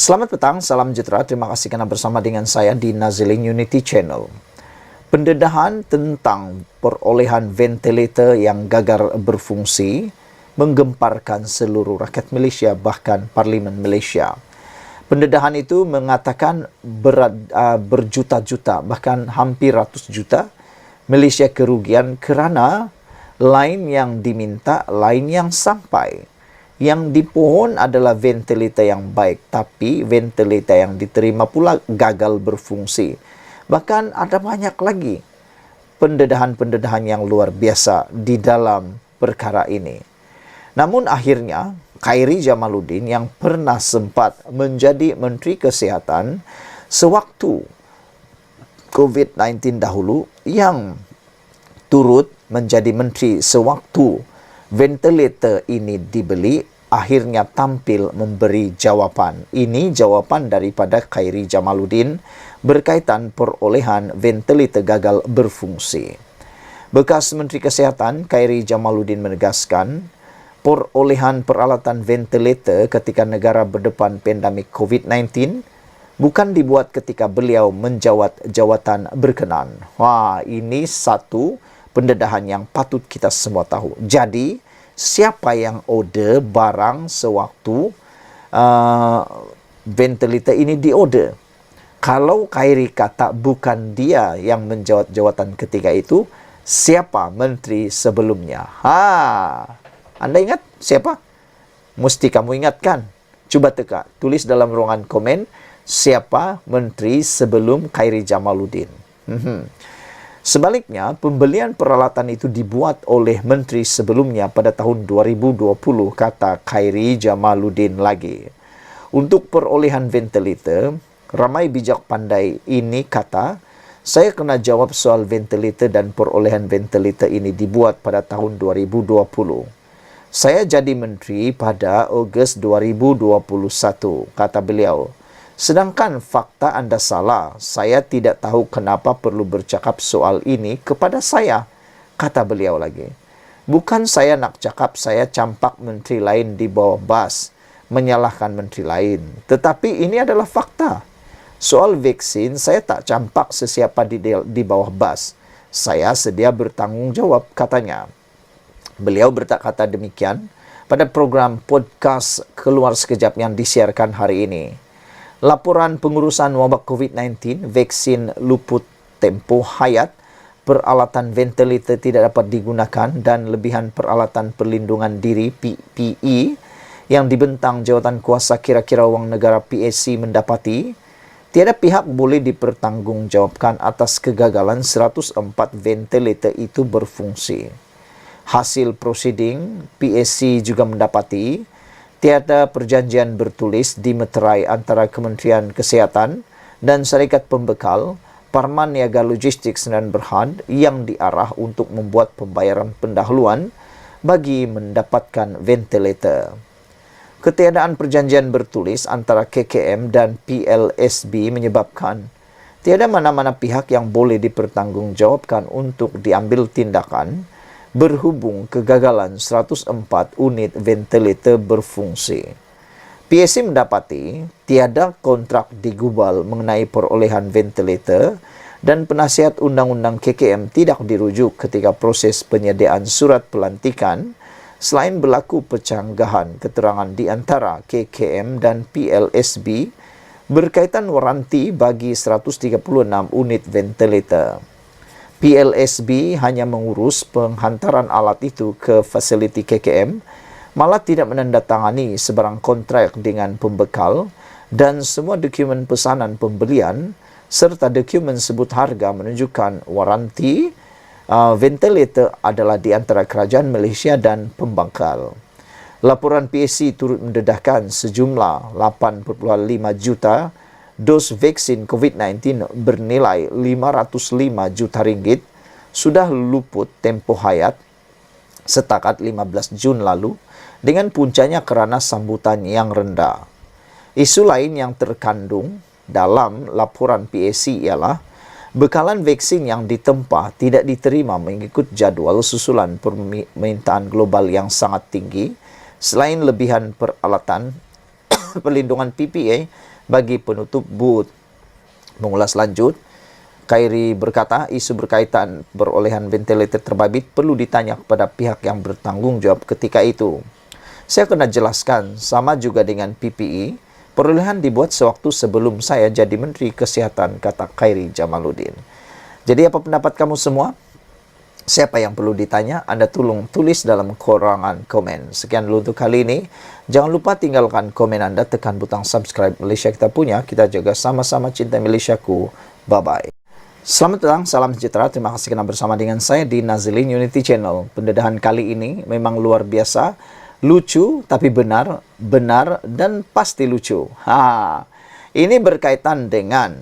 Selamat petang, salam sejahtera. Terima kasih kerana bersama dengan saya di Nazaling Unity Channel. Pendedahan tentang perolehan ventilator yang gagal berfungsi menggemparkan seluruh rakyat Malaysia, bahkan Parlimen Malaysia. Pendedahan itu mengatakan berjuta-juta, bahkan hampir ratus juta Malaysia kerugian kerana line yang diminta, line yang sampai. Yang dipohon adalah ventilator yang baik, tapi ventilator yang diterima pula gagal berfungsi. Bahkan ada banyak lagi pendedahan-pendedahan yang luar biasa di dalam perkara ini. Namun akhirnya, Khairy Jamaluddin yang pernah sempat menjadi Menteri Kesihatan sewaktu COVID-19 dahulu, yang turut menjadi menteri sewaktu ventilator ini dibeli, akhirnya tampil memberi jawapan. Ini jawapan daripada Khairy Jamaluddin berkaitan perolehan ventilator gagal berfungsi. Bekas Menteri Kesihatan Khairy Jamaluddin menegaskan, perolehan peralatan ventilator ketika negara berdepan pandemik COVID-19 bukan dibuat ketika beliau menjawat jawatan berkenan. Wah, ini satu pendedahan yang patut kita semua tahu. Jadi, siapa yang order barang sewaktu ventilator ini diorder? Kalau Khairy kata bukan dia yang menjawat jawatan ketika itu, siapa menteri sebelumnya? Anda ingat siapa? Mesti kamu ingatkan. Cuba teka, tulis dalam ruangan komen, siapa menteri sebelum Khairy Jamaluddin. Sebaliknya, pembelian peralatan itu dibuat oleh menteri sebelumnya pada tahun 2020, kata Khairy Jamaluddin lagi. Untuk perolehan ventilator, ramai bijak pandai ini kata, saya kena jawab soal ventilator dan perolehan ventilator ini dibuat pada tahun 2020. Saya jadi menteri pada Ogos 2021, kata beliau. Sedangkan fakta Anda salah, saya tidak tahu kenapa perlu bercakap soal ini kepada saya, kata beliau lagi. Bukan saya nak cakap saya campak menteri lain di bawah bas, menyalahkan menteri lain. Tetapi ini adalah fakta. Soal vaksin, saya tak campak sesiapa di bawah bas. Saya sedia bertanggungjawab, katanya. Beliau berkata demikian pada program podcast Keluar Sekejap yang disiarkan hari ini. Laporan pengurusan wabak COVID-19, vaksin luput tempoh hayat, peralatan ventilator tidak dapat digunakan dan lebihan peralatan perlindungan diri PPE yang dibentang jawatan kuasa kira-kira wang negara PAC mendapati, tiada pihak boleh dipertanggungjawabkan atas kegagalan 104 ventilator itu berfungsi. Hasil prosiding, PAC juga mendapati tiada perjanjian bertulis dimeterai antara Kementerian Kesihatan dan Syarikat Pembekal, Parman Niaga Logistik Sdn Berhad yang diarah untuk membuat pembayaran pendahuluan bagi mendapatkan ventilator. Ketiadaan perjanjian bertulis antara KKM dan PLSB menyebabkan tiada mana-mana pihak yang boleh dipertanggungjawabkan untuk diambil tindakan berhubung kegagalan 104 unit ventilator berfungsi. PAC mendapati tiada kontrak digubal mengenai perolehan ventilator dan penasihat undang-undang KKM tidak dirujuk ketika proses penyediaan surat pelantikan selain berlaku percanggahan keterangan di antara KKM dan PLSB berkaitan waranti bagi 136 unit ventilator. PLSB hanya mengurus penghantaran alat itu ke fasiliti KKM, malah tidak menandatangani sebarang kontrak dengan pembekal dan semua dokumen pesanan pembelian serta dokumen sebut harga menunjukkan waranti ventilator adalah di antara kerajaan Malaysia dan pembangkal. Laporan PAC turut mendedahkan sejumlah 8.5 juta dos vaksin COVID-19 bernilai 505 juta ringgit sudah luput tempoh hayat setakat 15 Jun lalu dengan puncanya kerana sambutan yang rendah. Isu lain yang terkandung dalam laporan PAC ialah bekalan vaksin yang ditempah tidak diterima mengikut jadual susulan permintaan global yang sangat tinggi, selain lebihan peralatan perlindungan PPE Bagi penutup Booth mengulas lanjut, Khairi berkata isu berkaitan perolehan ventilator terbabit perlu ditanya kepada pihak yang bertanggung jawab ketika itu. Saya kena jelaskan, sama juga dengan PPE, perolehan dibuat sewaktu sebelum saya jadi Menteri Kesehatan, kata Khairi Jamaluddin. Jadi apa pendapat kamu semua? Siapa yang perlu ditanya? Anda tolong tulis dalam korangan komen. Sekian dulu untuk kali ini. Jangan lupa tinggalkan komen Anda, tekan butang subscribe Malaysia Kita Punya. Kita jaga sama-sama cinta Malaysiaku. Bye-bye. Selamat datang, salam sejahtera. Terima kasih kerana bersama dengan saya di Nazilin Unity Channel. Pendedahan kali ini memang luar biasa. Lucu tapi benar, dan pasti lucu. Ini berkaitan dengan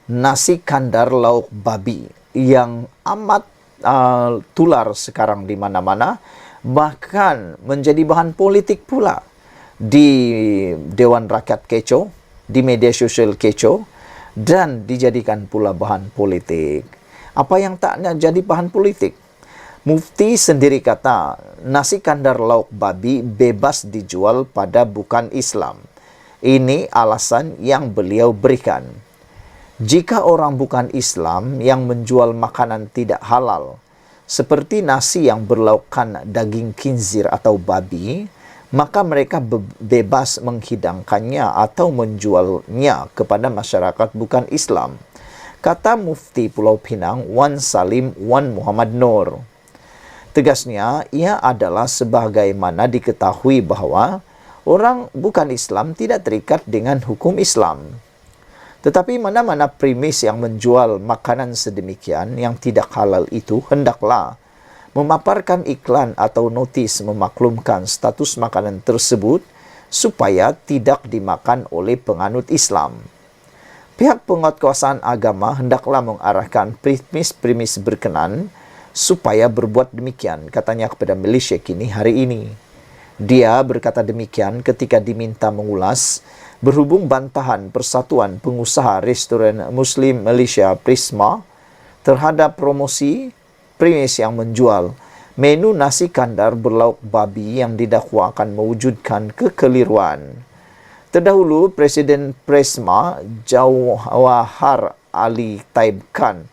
nasi kandar lauk babi yang amat tular sekarang di mana-mana, bahkan menjadi bahan politik pula di Dewan Rakyat kecoh, di media sosial kecoh, dan dijadikan pula bahan politik. Apa yang tak nak jadi bahan politik? Mufti sendiri kata, nasi kandar lauk babi bebas dijual pada bukan Islam. Ini alasan yang beliau berikan. Jika orang bukan Islam yang menjual makanan tidak halal, seperti nasi yang berlaukkan daging khinzir atau babi, maka mereka bebas menghidangkannya atau menjualnya kepada masyarakat bukan Islam, kata Mufti Pulau Pinang Wan Salim Wan Muhammad Nur. Tegasnya, ia adalah sebagaimana diketahui bahawa orang bukan Islam tidak terikat dengan hukum Islam. Tetapi mana-mana premis yang menjual makanan sedemikian yang tidak halal itu hendaklah memaparkan iklan atau notis memaklumkan status makanan tersebut supaya tidak dimakan oleh penganut Islam. Pihak penguatkuasaan agama hendaklah mengarahkan premis-premis berkenan supaya berbuat demikian, katanya kepada Malaysia Kini hari ini. Dia berkata demikian ketika diminta mengulas berhubung bantahan Persatuan Pengusaha Restoran Muslim Malaysia Prisma terhadap promosi premis yang menjual menu nasi kandar berlauk babi yang didakwa akan mewujudkan kekeliruan. Terdahulu, Presiden Prisma Jawahar Ali Taib Khan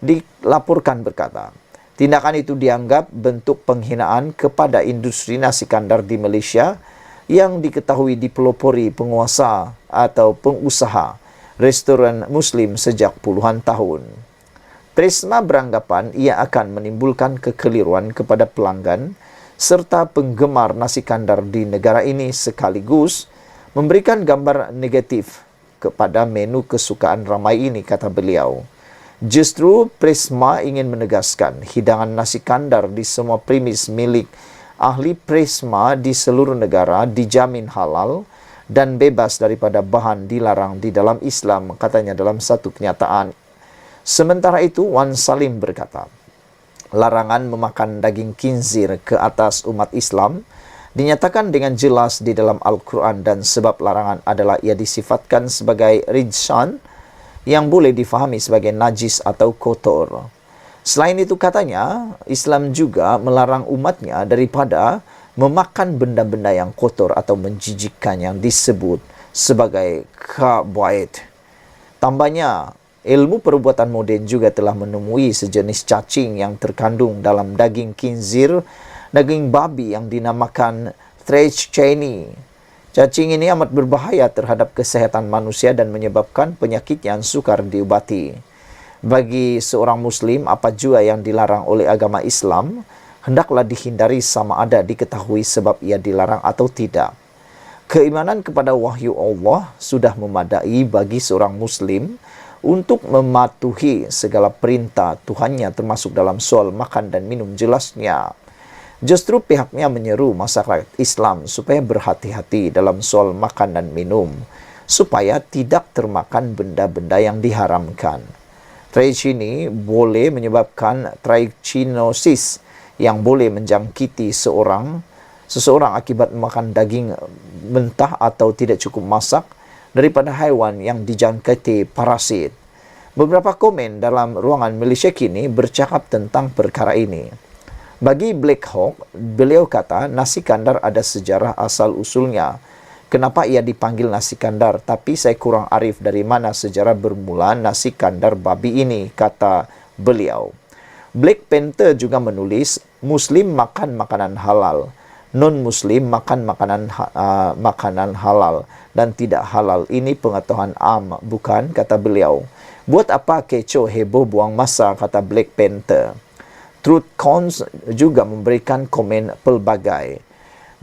dilaporkan berkata, tindakan itu dianggap bentuk penghinaan kepada industri nasi kandar di Malaysia yang diketahui dipelopori penguasa atau pengusaha restoran Muslim sejak puluhan tahun. Prisma beranggapan ia akan menimbulkan kekeliruan kepada pelanggan serta penggemar nasi kandar di negara ini sekaligus memberikan gambar negatif kepada menu kesukaan ramai ini, kata beliau. Justru Prisma ingin menegaskan hidangan nasi kandar di semua premis milik ahli Prisma di seluruh negara dijamin halal dan bebas daripada bahan dilarang di dalam Islam, katanya dalam satu kenyataan. Sementara itu, Wan Salim berkata, larangan memakan daging khinzir ke atas umat Islam dinyatakan dengan jelas di dalam Al-Quran dan sebab larangan adalah ia disifatkan sebagai rijsan yang boleh difahami sebagai najis atau kotor. Selain itu katanya, Islam juga melarang umatnya daripada memakan benda-benda yang kotor atau menjijikkan yang disebut sebagai khaba'ith. Tambahnya, ilmu perubatan moden juga telah menemui sejenis cacing yang terkandung dalam daging khinzir, daging babi yang dinamakan Trichini. Cacing ini amat berbahaya terhadap kesehatan manusia dan menyebabkan penyakit yang sukar diubati. Bagi seorang Muslim, apa jua yang dilarang oleh agama Islam, hendaklah dihindari sama ada diketahui sebab ia dilarang atau tidak. Keimanan kepada wahyu Allah sudah memadai bagi seorang Muslim untuk mematuhi segala perintah Tuhannya termasuk dalam soal makan dan minum jelasnya. Justru pihaknya menyeru masyarakat Islam supaya berhati-hati dalam soal makan dan minum, supaya tidak termakan benda-benda yang diharamkan. Trichini boleh menyebabkan trichinosis yang boleh menjangkiti seseorang akibat makan daging mentah atau tidak cukup masak daripada haiwan yang dijangkiti parasit. Beberapa komen dalam ruangan Malaysia Kini bercakap tentang perkara ini. Bagi Black Hawk, beliau kata nasi kandar ada sejarah asal-usulnya. kenapa ia dipanggil nasi kandar, tapi saya kurang arif dari mana sejarah bermula nasi kandar babi ini, kata beliau. Black Panther juga menulis, Muslim makan makanan halal, non-Muslim makan makanan halal dan tidak halal. Ini pengetahuan am, bukan, kata beliau. Buat apa kecoh heboh buang masa, kata Black Panther. Truth Cons juga memberikan komen pelbagai.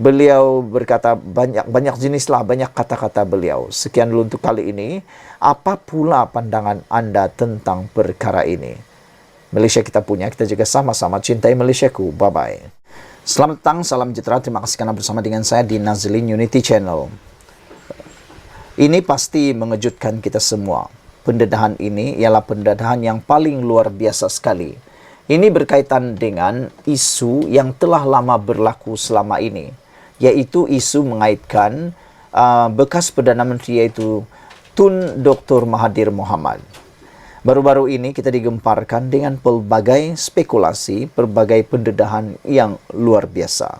Beliau berkata banyak jenis lah, banyak kata-kata beliau. Sekian dulu untuk kali ini. Apa pula pandangan anda tentang perkara ini? Malaysia kita punya, kita juga sama-sama cintai Malaysiaku. Bye-bye. Selamat datang, salam sejahtera. Terima kasih karena bersama dengan saya di Nazlin Unity Channel. Ini pasti mengejutkan kita semua. Pendedahan ini ialah pendedahan yang paling luar biasa sekali. Ini berkaitan dengan isu yang telah lama berlaku selama ini, yaitu isu mengaitkan bekas Perdana Menteri, yaitu Tun Dr. Mahathir Mohamad. Baru-baru ini kita digemparkan dengan pelbagai spekulasi, pelbagai pendedahan yang luar biasa.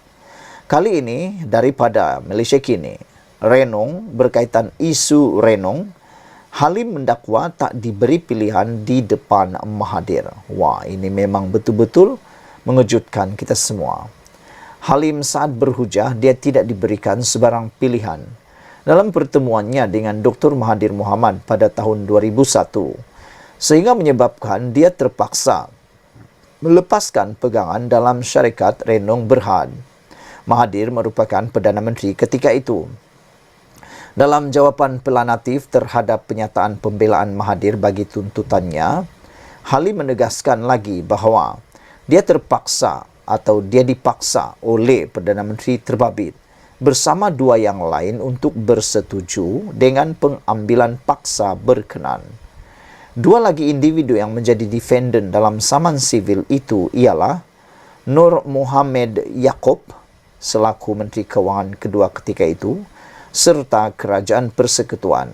Kali ini daripada Malaysia Kini, Renong, berkaitan isu Renong, Halim mendakwa tak diberi pilihan di depan Mahathir. Wah, ini memang betul-betul mengejutkan kita semua. Halim saat berhujah, dia tidak diberikan sebarang pilihan. Dalam pertemuannya dengan Dr. Mahathir Mohamad pada tahun 2001, sehingga menyebabkan dia terpaksa melepaskan pegangan dalam syarikat Renong Berhad. Mahathir merupakan Perdana Menteri ketika itu. Dalam jawapan pelanatif terhadap penyataan pembelaan Mahathir bagi tuntutannya, Halim menegaskan lagi bahawa dia terpaksa atau dia dipaksa oleh Perdana Menteri terbabit bersama dua yang lain untuk bersetuju dengan pengambilan paksa berkenan. Dua lagi individu yang menjadi defendant dalam saman sivil itu ialah Nur Mohamed Yaakob selaku Menteri Kewangan kedua ketika itu, serta Kerajaan Persekutuan.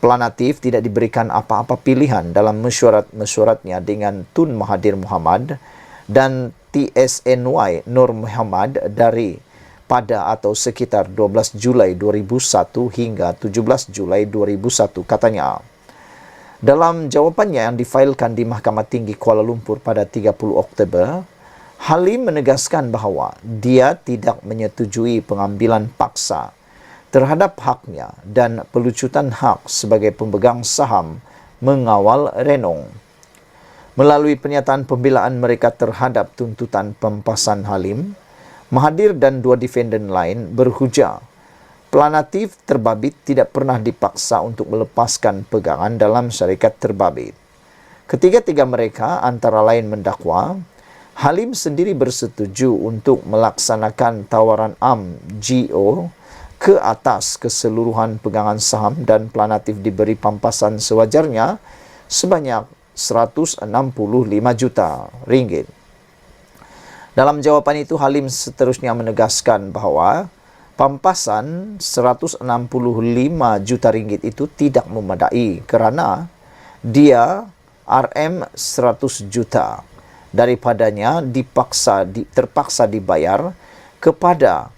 Pelanatif tidak diberikan apa-apa pilihan dalam mesyuaratnya dengan Tun Mahathir Mohamad dan TSNY Nur Mohamad dari pada atau sekitar 12 Julai 2001 hingga 17 Julai 2001, katanya. Dalam jawapannya yang difailkan di Mahkamah Tinggi Kuala Lumpur pada 30 Oktober, Halim menegaskan bahawa dia tidak menyetujui pengambilan paksa terhadap haknya dan pelucutan hak sebagai pemegang saham mengawal Renong. Melalui pernyataan pembelaan mereka terhadap tuntutan pempasan Halim, Mahathir dan dua defendant lain berhujah pelanatif terbabit tidak pernah dipaksa untuk melepaskan pegangan dalam syarikat terbabit. Ketiga-tiga mereka antara lain mendakwa Halim sendiri bersetuju untuk melaksanakan tawaran GO ke atas keseluruhan pegangan saham dan pelanatif diberi pampasan sewajarnya sebanyak 165 juta ringgit. Dalam jawapan itu, Halim seterusnya menegaskan bahawa pampasan 165 juta ringgit itu tidak memadai kerana dia RM100 juta daripadanya terpaksa dibayar kepada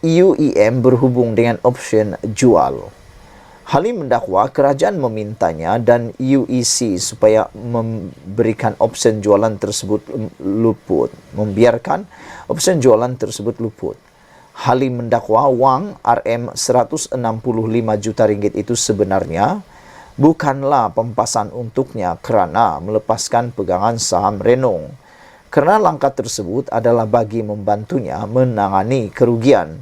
UEM berhubung dengan option jual. Halim mendakwa kerajaan memintanya dan UEC supaya memberikan option jualan tersebut luput, membiarkan option jualan tersebut luput. Halim mendakwa wang RM165 juta ringgit itu sebenarnya bukanlah pampasan untuknya kerana melepaskan pegangan saham Renong, kerana langkah tersebut adalah bagi membantunya menangani kerugian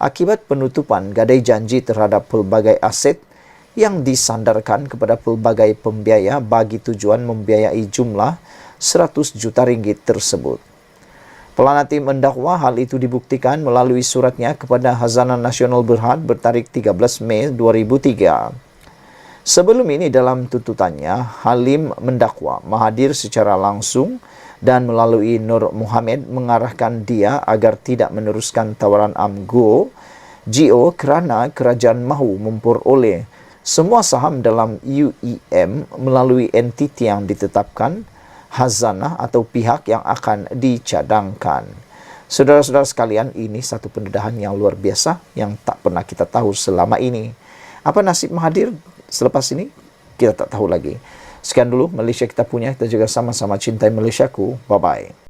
akibat penutupan gadai janji terhadap pelbagai aset yang disandarkan kepada pelbagai pembiaya bagi tujuan membiayai jumlah 100 juta ringgit tersebut. Pelanatif mendakwa hal itu dibuktikan melalui suratnya kepada Khazanah Nasional Berhad bertarikh 13 Mei 2003. Sebelum ini dalam tuntutannya, Halim mendakwa Mahathir secara langsung dan melalui Nur Mohamad mengarahkan dia agar tidak meneruskan tawaran GO kerana kerajaan mahu memperoleh semua saham dalam UEM melalui entiti yang ditetapkan, Khazanah atau pihak yang akan dicadangkan. Saudara-saudara sekalian, ini satu pendedahan yang luar biasa yang tak pernah kita tahu selama ini. Apa nasib Mahathir selepas ini? Kita tak tahu lagi. Sekian dulu Malaysia kita punya. Kita juga sama-sama cintai Malaysiaku. Bye-bye.